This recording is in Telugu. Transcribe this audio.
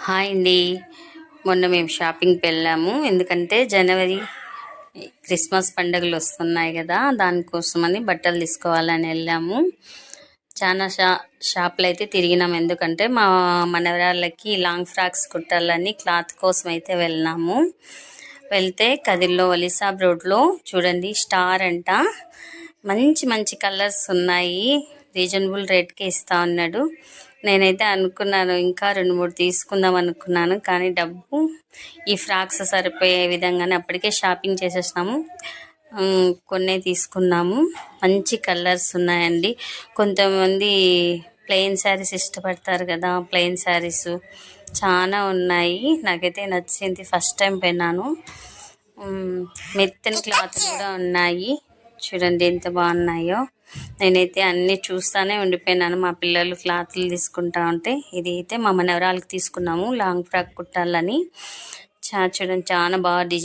హాయ్ అండి. మొన్న మేము షాపింగ్కి వెళ్ళాము. ఎందుకంటే జనవరి క్రిస్మస్ పండుగలు వస్తున్నాయి కదా, దానికోసమని బట్టలు తీసుకోవాలని వెళ్ళాము. చాలా షాపులు అయితే తిరిగినాం. ఎందుకంటే మా మనవరాళ్ళకి లాంగ్ ఫ్రాక్స్ కుట్టాలని క్లాత్ కోసం అయితే వెళ్ళినాము. వెళ్తే కదిర్లో వలిసాబ్ రోడ్లో చూడండి, స్టార్ అంట, మంచి మంచి కలర్స్ ఉన్నాయి. రీజనబుల్ రేట్కి ఇస్తా ఉన్నాడు. నేనైతే అనుకున్నాను ఇంకా 2-3 తీసుకుందాం అనుకున్నాను, కానీ డబ్బు ఈ ఫ్రాక్స్ సరిపోయే విధంగానే అప్పటికే షాపింగ్ చేసేసినాము. కొన్నే తీసుకున్నాము. మంచి కలర్స్ ఉన్నాయండి. కొంతమంది ప్లెయిన్ శారీస్ ఇష్టపడతారు కదా, ప్లెయిన్ శారీస్ చాలా ఉన్నాయి. నాకైతే నచ్చింది, ఫస్ట్ టైం పోయినాను. మెత్తని క్లాత్ కూడా ఉన్నాయి. చూడండి ఎంత బాగున్నాయో. నేనైతే అన్నీ చూస్తానే ఉండిపోయినాను. మా పిల్లలు క్లాత్లు తీసుకుంటా ఉంటే, ఇది అయితే మా మనవరాళ్ళకి తీసుకున్నాము లాంగ్ ఫ్రాక్ కుట్టాలని. చూడండి చాలా బాగా డిజైన్